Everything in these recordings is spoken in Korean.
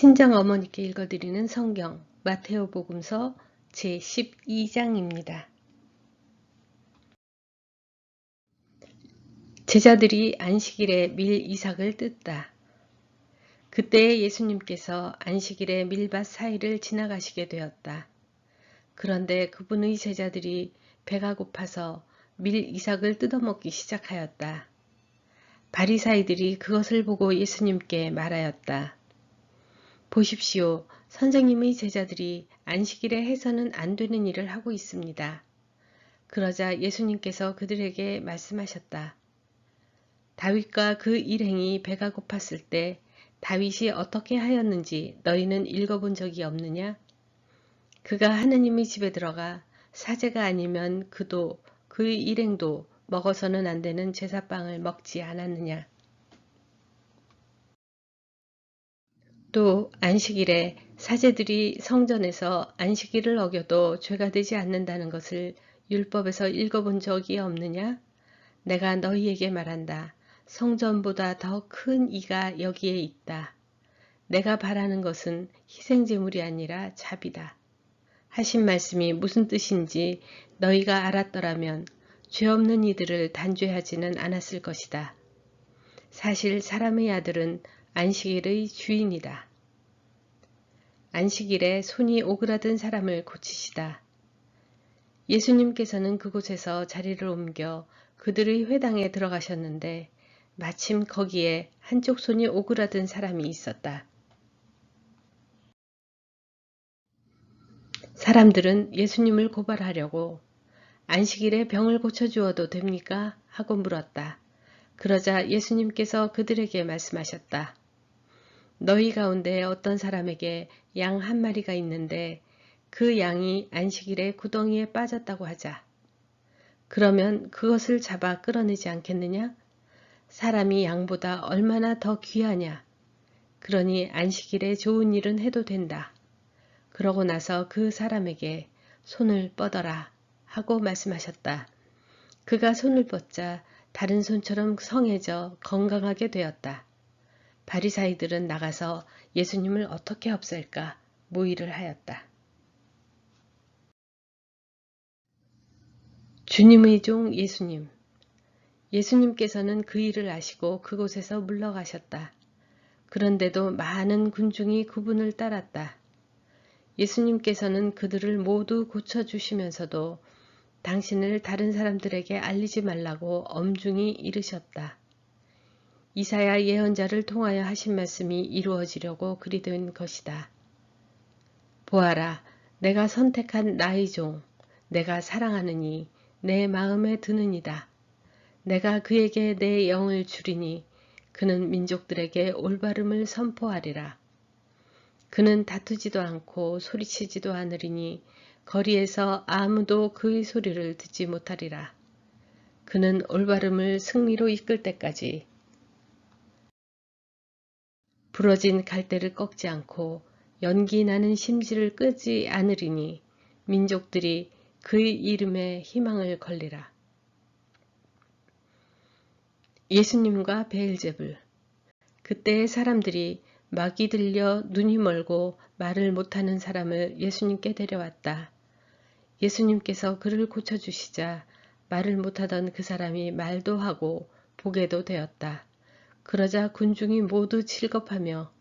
친정어머니께 읽어드리는 성경 마테오복음서 제12장입니다. 제자들이 안식일에 밀 이삭을 뜯다. 그때 예수님께서 안식일에 밀밭 사이를 지나가시게 되었다. 그런데 그분의 제자들이 배가 고파서 밀 이삭을 뜯어먹기 시작하였다. 바리사이들이 그것을 보고 예수님께 말하였다. 보십시오. 선생님의 제자들이 안식일에 해서는 안 되는 일을 하고 있습니다. 그러자 예수님께서 그들에게 말씀하셨다. 다윗과 그 일행이 배가 고팠을 때 다윗이 어떻게 하였는지 너희는 읽어본 적이 없느냐? 그가 하느님의 집에 들어가 사제가 아니면 그도 그의 일행도 먹어서는 안 되는 제사빵을 먹지 않았느냐? 또 안식일에 사제들이 성전에서 안식일을 어겨도 죄가 되지 않는다는 것을 율법에서 읽어본 적이 없느냐? 내가 너희에게 말한다. 성전보다 더 큰 이가 여기에 있다. 내가 바라는 것은 희생제물이 아니라 자비다. 하신 말씀이 무슨 뜻인지 너희가 알았더라면 죄 없는 이들을 단죄하지는 않았을 것이다. 사실 사람의 아들은 안식일의 주인이다. 안식일에 손이 오그라든 사람을 고치시다. 예수님께서는 그곳에서 자리를 옮겨 그들의 회당에 들어가셨는데 마침 거기에 한쪽 손이 오그라든 사람이 있었다. 사람들은 예수님을 고발하려고 안식일에 병을 고쳐주어도 됩니까? 하고 물었다. 그러자 예수님께서 그들에게 말씀하셨다. 너희 가운데 어떤 사람에게 양 한 마리가 있는데 그 양이 안식일에 구덩이에 빠졌다고 하자. 그러면 그것을 잡아 끌어내지 않겠느냐? 사람이 양보다 얼마나 더 귀하냐? 그러니 안식일에 좋은 일은 해도 된다. 그러고 나서 그 사람에게 손을 뻗어라 하고 말씀하셨다. 그가 손을 뻗자 다른 손처럼 성해져 건강하게 되었다. 바리사이들은 나가서 예수님을 어떻게 없앨까 모의를 하였다. 주님의 종 예수님. 예수님께서는 그 일을 아시고 그곳에서 물러가셨다. 그런데도 많은 군중이 그분을 따랐다. 예수님께서는 그들을 모두 고쳐주시면서도 당신을 다른 사람들에게 알리지 말라고 엄중히 이르셨다. 이사야 예언자를 통하여 하신 말씀이 이루어지려고 그리 된 것이다. 보아라, 내가 선택한 나의 종, 내가 사랑하느니 내 마음에 드느니다. 내가 그에게 내 영을 주리니 그는 민족들에게 올바름을 선포하리라. 그는 다투지도 않고 소리치지도 않으리니 거리에서 아무도 그의 소리를 듣지 못하리라. 그는 올바름을 승리로 이끌 때까지 부러진 갈대를 꺾지 않고 연기 나는 심지를 끄지 않으리니 민족들이 그의 이름에 희망을 걸리라. 예수님과 베엘제불. 그때 사람들이 마귀 들려 눈이 멀고 말을 못하는 사람을 예수님께 데려왔다. 예수님께서 그를 고쳐주시자 말을 못하던 그 사람이 말도 하고 보게도 되었다. 그러자 군중이 모두 질겁하며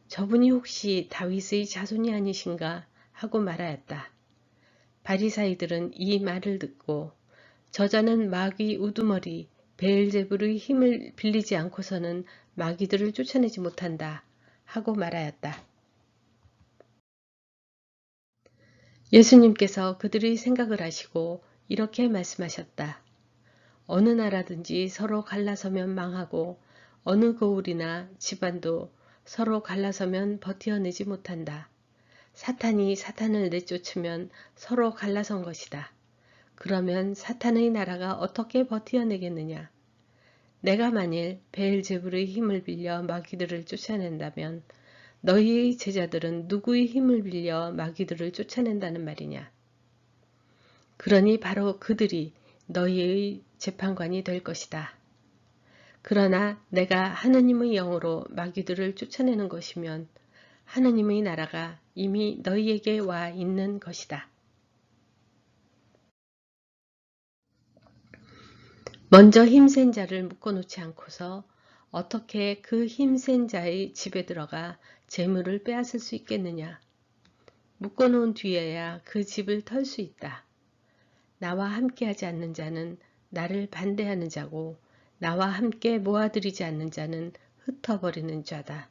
저분이 혹시 다윗의 자손이 아니신가 하고 말하였다. 바리사이들은 이 말을 듣고 저자는 마귀 우두머리 베엘제불의 힘을 빌리지 않고서는 마귀들을 쫓아내지 못한다 하고 말하였다. 예수님께서 그들의 생각을 아시고 이렇게 말씀하셨다. 어느 나라든지 서로 갈라서면 망하고 어느 고을이나 집안도 서로 갈라서면 버티어내지 못한다. 사탄이 사탄을 내쫓으면 서로 갈라선 것이다. 그러면 사탄의 나라가 어떻게 버티어내겠느냐? 내가 만일 베엘제불의 힘을 빌려 마귀들을 쫓아낸다면 너희의 제자들은 누구의 힘을 빌려 마귀들을 쫓아낸다는 말이냐? 그러니 바로 그들이 너희의 재판관이 될 것이다. 그러나 내가 하느님의 영으로 마귀들을 쫓아내는 것이면 하느님의 나라가 이미 너희에게 와 있는 것이다. 먼저 힘센 자를 묶어놓지 않고서 어떻게 그 힘센 자의 집에 들어가 재물을 빼앗을 수 있겠느냐. 묶어놓은 뒤에야 그 집을 털 수 있다. 나와 함께하지 않는 자는 나를 반대하는 자고 나와 함께 모아들이지 않는 자는 흩어버리는 자다.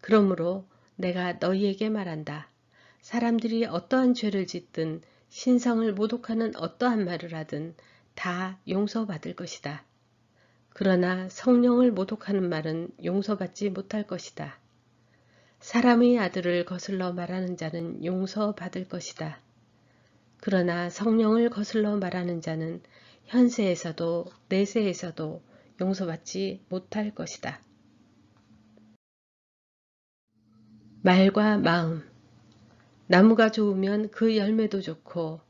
그러므로 내가 너희에게 말한다. 사람들이 어떠한 죄를 짓든 신성을 모독하는 어떠한 말을 하든 다 용서받을 것이다. 그러나 성령을 모독하는 말은 용서받지 못할 것이다. 사람의 아들을 거슬러 말하는 자는 용서받을 것이다. 그러나 성령을 거슬러 말하는 자는 현세에서도 내세에서도 용서받지 못할 것이다. 말과 마음. 나무가 좋으면 그 열매도 좋고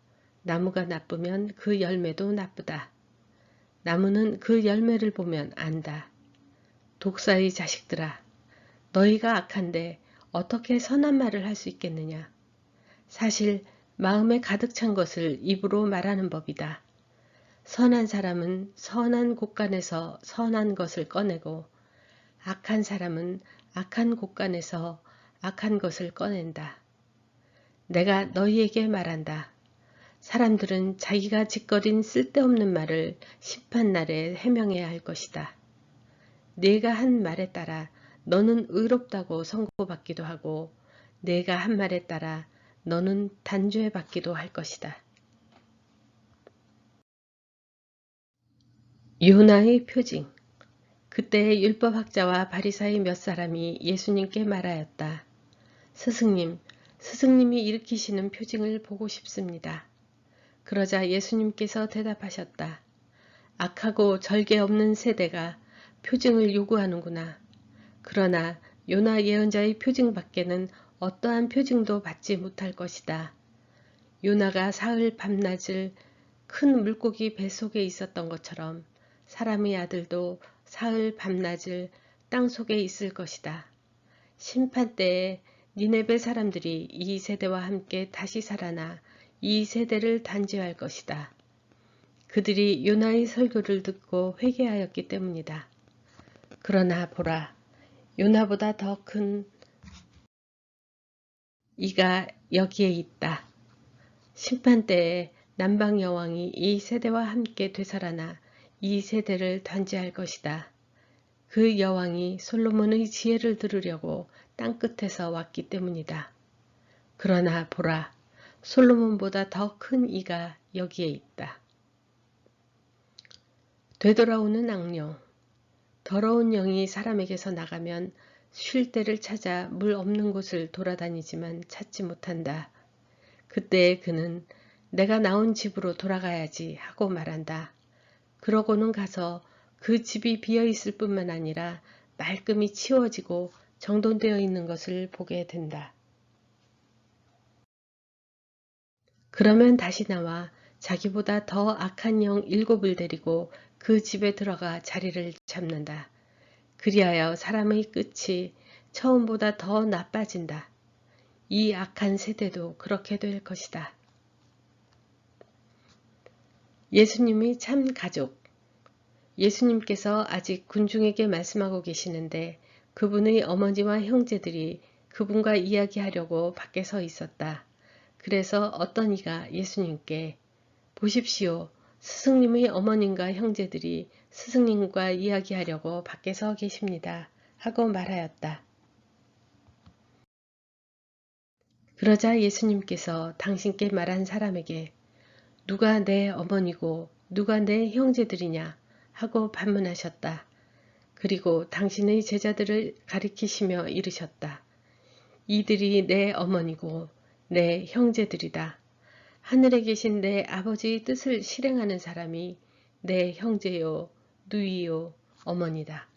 나무가 나쁘면 그 열매도 나쁘다. 나무는 그 열매를 보면 안다. 독사의 자식들아, 너희가 악한데 어떻게 선한 말을 할 수 있겠느냐. 사실 마음에 가득 찬 것을 입으로 말하는 법이다. 선한 사람은 선한 곳간에서 선한 것을 꺼내고 악한 사람은 악한 곳간에서 악한 것을 꺼낸다. 내가 너희에게 말한다. 사람들은 자기가 짓거린 쓸데없는 말을 심판날에 해명해야 할 것이다. 네가 한 말에 따라 너는 의롭다고 선고받기도 하고 내가 한 말에 따라 너는 단죄받기도 할 것이다. 요나의 표징. 그때 율법학자와 바리사의 몇 사람이 예수님께 말하였다. 스승님이 일으키시는 표징을 보고 싶습니다. 그러자 예수님께서 대답하셨다. 악하고 절개 없는 세대가 표징을 요구하는구나. 그러나 요나 예언자의 표징 밖에는 어떠한 표징도 받지 못할 것이다. 요나가 사흘 밤낮을 큰 물고기 뱃속에 있었던 것처럼 사람의 아들도 사흘 밤낮을 땅속에 있을 것이다. 심판때에 니네베 사람들이 이 세대와 함께 다시 살아나 이 세대를 단죄할 것이다. 그들이 요나의 설교를 듣고 회개하였기 때문이다. 그러나 보라, 요나보다 더 큰 이가 여기에 있다. 심판때에 남방 여왕이 이 세대와 함께 되살아나 이 세대를 단죄할 것이다. 그 여왕이 솔로몬의 지혜를 들으려고 땅끝에서 왔기 때문이다. 그러나 보라, 솔로몬보다 더 큰 이가 여기에 있다. 되돌아오는 악령. 더러운 영이 사람에게서 나가면 쉴 데를 찾아 물 없는 곳을 돌아다니지만 찾지 못한다. 그때 그는 내가 나온 집으로 돌아가야지 하고 말한다. 그러고는 가서 그 집이 비어있을 뿐만 아니라 말끔히 치워지고 정돈되어 있는 것을 보게 된다. 그러면 다시 나와 자기보다 더 악한 영 7을 데리고 그 집에 들어가 자리를 잡는다. 그리하여 사람의 끝이 처음보다 더 나빠진다. 이 악한 세대도 그렇게 될 것이다. 예수님의 참 가족. 예수님께서 아직 군중에게 말씀하고 계시는데 그분의 어머니와 형제들이 그분과 이야기하려고 밖에 서 있었다. 그래서 어떤 이가 예수님께 보십시오. 스승님의 어머님과 형제들이 스승님과 이야기하려고 밖에 서 계십니다. 하고 말하였다. 그러자 예수님께서 당신께 말한 사람에게 누가 내 어머니고 누가 내 형제들이냐 하고 반문하셨다. 그리고 당신의 제자들을 가리키시며 이르셨다. 이들이 내 어머니고 내 형제들이다. 하늘에 계신 내 아버지의 뜻을 실행하는 사람이 내 형제요, 누이요, 어머니다.